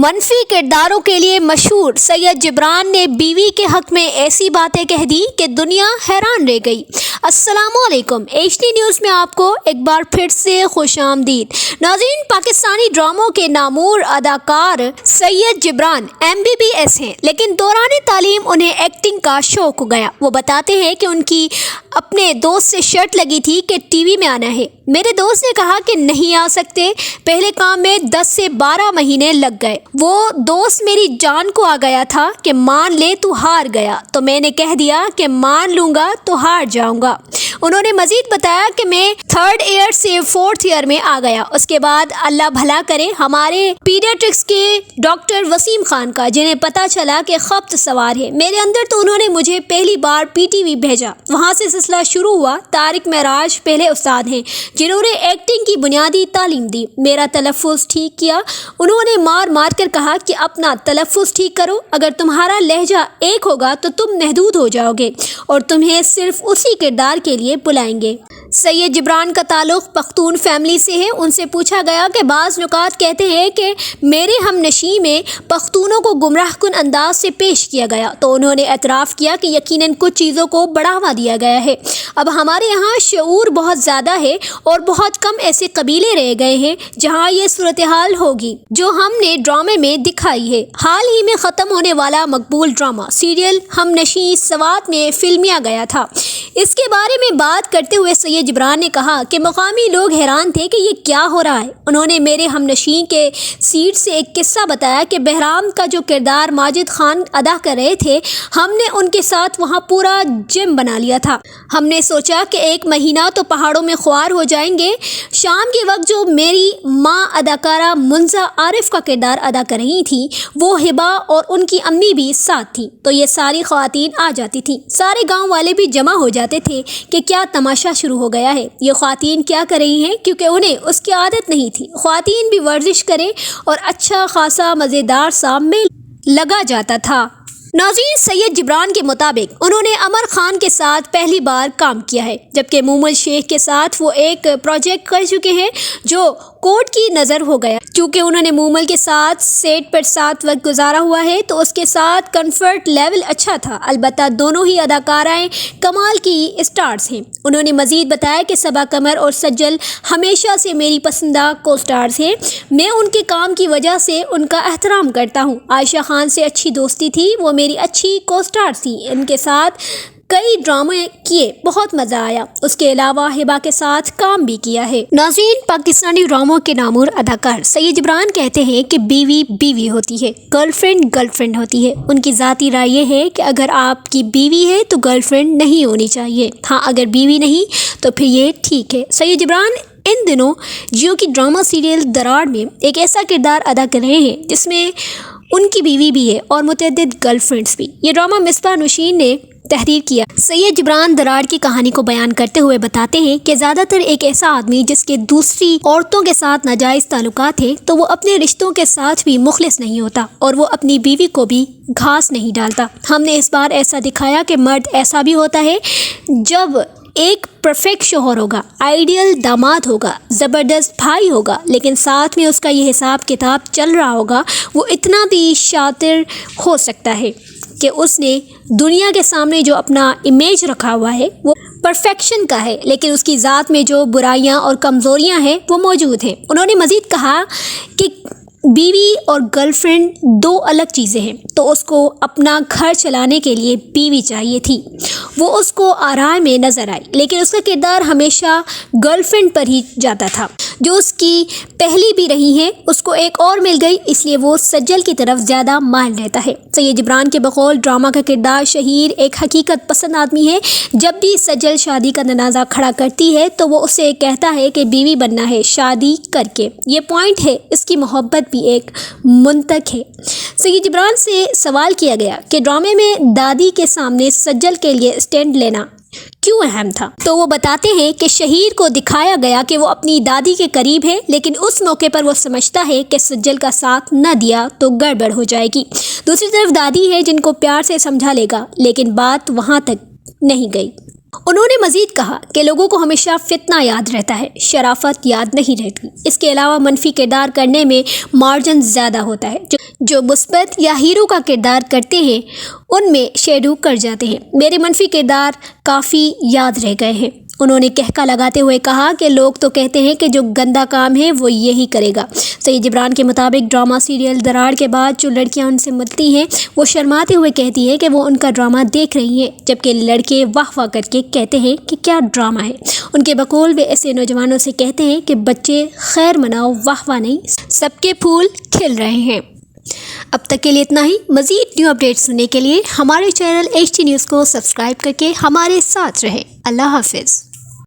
منفی کرداروں کے لیے مشہور سید جبران نے بیوی کے حق میں ایسی باتیں کہہ دی کہ دنیا حیران رہ گئی۔ السلام علیکم، ایچ ڈی نیوز میں آپ کو ایک بار پھر سے خوش آمدید۔ ناظرین، پاکستانی ڈراموں کے نامور اداکار سید جبران MBBS ہیں، لیکن دوران تعلیم انہیں ایکٹنگ کا شوق ہو گیا۔ وہ بتاتے ہیں کہ ان کی اپنے دوست سے شرط لگی تھی کہ ٹی وی میں آنا ہے۔ میرے دوست نے کہا کہ نہیں آ سکتے۔ پہلے کام میں 10 سے 12 مہینے لگ گئے۔ وہ دوست میری جان کو آ گیا تھا کہ مان لے تو ہار گیا، تو میں نے کہہ دیا کہ مان لوں گا تو ہار جاؤں گا۔ انہوں نے مزید بتایا کہ میں 3rd ایئر سے 4th ایئر میں آ گیا۔ اس کے بعد اللہ بھلا کرے ہمارے پیڈیاٹرکس کے ڈاکٹر وسیم خان کا، جنہیں پتا چلا کہ خبط سوار ہے میرے اندر، تو انہوں نے مجھے پہلی بار PTV بھیجا۔ وہاں سے سلسلہ شروع ہوا۔ طارق معراج پہلے استاد ہیں جنہوں نے ایکٹنگ کی بنیادی تعلیم دی۔ میرا تلفظ ٹھیک کیا۔ انہوں نے مار مار کر کہا کہ اپنا تلفظ ٹھیک کرو، اگر تمہارا لہجہ ایک ہوگا تو تم محدود ہو جاؤ گے اور تمہیں صرف اسی کردار کے لیے بلائیں گے۔ سید جبران کا تعلق پختون فیملی سے ہے۔ ان سے پوچھا گیا کہ بعض نکات کہتے ہیں کہ میرے ہم نشیں میں پختونوں کو گمراہ کن انداز سے پیش کیا گیا، تو انہوں نے اعتراف کیا کہ یقیناً کچھ چیزوں کو بڑھاوا دیا گیا ہے۔ اب ہمارے یہاں شعور بہت زیادہ ہے اور بہت کم ایسے قبیلے رہ گئے ہیں جہاں یہ صورتحال ہوگی جو ہم نے ڈرامے میں دکھائی ہے۔ حال ہی میں ختم ہونے والا مقبول ڈرامہ سیریل ہم نشیں سوات میں فلمیا گیا تھا۔ اس کے بارے میں بات کرتے ہوئے سید جبران نے کہا کہ مقامی لوگ حیران تھے کہ یہ کیا ہو رہا ہے۔ انہوں نے میرے ہم نشیں کے سیٹ سے ایک قصہ بتایا کہ بہرام کا جو کردار ماجد خان ادا کر رہے تھے، ہم نے ان کے ساتھ وہاں پورا جم بنا لیا تھا۔ ہم نے سوچا کہ 1 مہینہ تو پہاڑوں میں خوار ہو جائیں گے۔ شام کے وقت جو میری ماں اداکارہ منزا عارف کا کردار ادا کر رہی تھیں، وہ ہبا اور ان کی امی بھی ساتھ تھیں، تو یہ ساری خواتین آ جاتی تھیں۔ سارے گاؤں والے بھی جمع ہو جاتے تھے کہ کیا تماشا شروع ہو گیا ہے، یہ خواتین کیا کر رہی ہیں، کیونکہ انہیں اس کی عادت نہیں تھی۔ خواتین بھی ورزش کریں اور اچھا خاصا مزیدار سا میل لگا جاتا تھا۔ ناظرین، سید جبران کے مطابق انہوں نے عمر خان کے ساتھ پہلی بار کام کیا ہے، جبکہ مومل شیخ کے ساتھ وہ ایک پروجیکٹ کر چکے ہیں جو کورٹ کی نظر ہو گیا۔ چونکہ انہوں نے مومل کے ساتھ سیٹ پر 7 وقت گزارا ہوا ہے تو اس کے ساتھ کنفرٹ لیول اچھا تھا۔ البتہ دونوں ہی اداکارائیں کمال کی اسٹارز ہیں۔ انہوں نے مزید بتایا کہ صبا قمر اور سجل ہمیشہ سے میری پسندیدہ کو اسٹارز ہیں۔ میں ان کے کام کی وجہ سے ان کا احترام کرتا ہوں۔ عائشہ خان سے اچھی دوستی تھی، وہ میری اچھی کو اسٹار تھی۔ ان کے ساتھ کئی ڈرامے کیے، بہت مزہ آیا۔ اس کے علاوہ ہبا کے ساتھ کام بھی کیا ہے۔ ناظرین، پاکستانی ڈراموں کے نامور اداکار سید جبران کہتے ہیں کہ بیوی بیوی ہوتی ہے، گرل فرینڈ گرل فرینڈ ہوتی ہے۔ ان کی ذاتی رائے یہ ہے کہ اگر آپ کی بیوی ہے تو گرل فرینڈ نہیں ہونی چاہیے، ہاں اگر بیوی نہیں تو پھر یہ ٹھیک ہے۔ سید جبران ان دنوں جیو کی ڈرامہ سیریل دراڑ میں ایک ایسا کردار ادا کر رہے ہیں جس میں ان کی بیوی بھی ہے اور متعدد گرل فرینڈز بھی۔ یہ ڈرامہ مصباح نشین نے تحریر کیا۔ سید جبران دراڑ کی کہانی کو بیان کرتے ہوئے بتاتے ہیں کہ زیادہ تر ایک ایسا آدمی جس کے دوسری عورتوں کے ساتھ ناجائز تعلقات ہیں تو وہ اپنے رشتوں کے ساتھ بھی مخلص نہیں ہوتا اور وہ اپنی بیوی کو بھی گھاس نہیں ڈالتا۔ ہم نے اس بار ایسا دکھایا کہ مرد ایسا بھی ہوتا ہے جب ایک پرفیکٹ شوہر ہوگا، آئیڈیل داماد ہوگا، زبردست بھائی ہوگا، لیکن ساتھ میں اس کا یہ حساب کتاب چل رہا ہوگا۔ وہ اتنا بھی شاطر ہو سکتا ہے کہ اس نے دنیا کے سامنے جو اپنا امیج رکھا ہوا ہے وہ پرفیکشن کا ہے، لیکن اس کی ذات میں جو برائیاں اور کمزوریاں ہیں وہ موجود ہیں۔ انہوں نے مزید کہا کہ بیوی اور گرل فرینڈ 2 الگ چیزیں ہیں، تو اس کو اپنا گھر چلانے کے لیے بیوی چاہیے تھی۔ وہ اس کو آرائے میں نظر آئی، لیکن اس کا کردار ہمیشہ گرل فرینڈ پر ہی جاتا تھا۔ جو اس کی پہلی بھی رہی ہیں، اس کو ایک اور مل گئی، اس لیے وہ سجل کی طرف زیادہ مائل رہتا ہے۔ سید جبران کے بقول ڈرامہ کا کردار شہیر ایک حقیقت پسند آدمی ہے۔ جب بھی سجل شادی کا تنازع کھڑا کرتی ہے تو وہ اسے کہتا ہے کہ بیوی بننا ہے شادی کر کے۔ یہ پوائنٹ ہے، اس کی محبت بھی ایک منطق ہے۔ سید جبران سے سوال کیا گیا کہ ڈرامے میں دادی کے سامنے سجل کے لیے اسٹینڈ لینا کیوں اہم تھا، تو وہ بتاتے ہیں کہ شہیر کو دکھایا گیا کہ وہ اپنی دادی کے قریب ہے، لیکن اس موقع پر وہ سمجھتا ہے کہ سجل کا ساتھ نہ دیا تو گڑبڑ ہو جائے گی۔ دوسری طرف دادی ہے جن کو پیار سے سمجھا لے گا، لیکن بات وہاں تک نہیں گئی۔ انہوں نے مزید کہا کہ لوگوں کو ہمیشہ فتنہ یاد رہتا ہے، شرافت یاد نہیں رہتی۔ اس کے علاوہ منفی کردار کرنے میں مارجن زیادہ ہوتا ہے، جو مثبت یا ہیرو کا کردار کرتے ہیں ان میں شیڈو کر جاتے ہیں۔ میرے منفی کردار کافی یاد رہ گئے ہیں۔ انہوں نے کہکا لگاتے ہوئے کہا کہ لوگ تو کہتے ہیں کہ جو گندا کام ہے وہ یہی کرے گا۔ سید جبران کے مطابق ڈرامہ سیریل دراڑ کے بعد جو لڑکیاں ان سے ملتی ہیں وہ شرماتے ہوئے کہتی ہیں کہ وہ ان کا ڈرامہ دیکھ رہی ہیں، جبکہ لڑکے واہ واہ کر کے کہتے ہیں کہ کیا ڈرامہ ہے۔ ان کے بقول وہ ایسے نوجوانوں سے کہتے ہیں کہ بچے خیر مناؤ، واہ واہ نہیں، سب کے پھول کھل رہے ہیں۔ اب تک کے لیے اتنا ہی۔ مزید نیو اپڈیٹ سننے کے لیے ہمارے چینل HT نیوز کو سبسکرائب کر کے ہمارے ساتھ رہیں۔ اللہ حافظ۔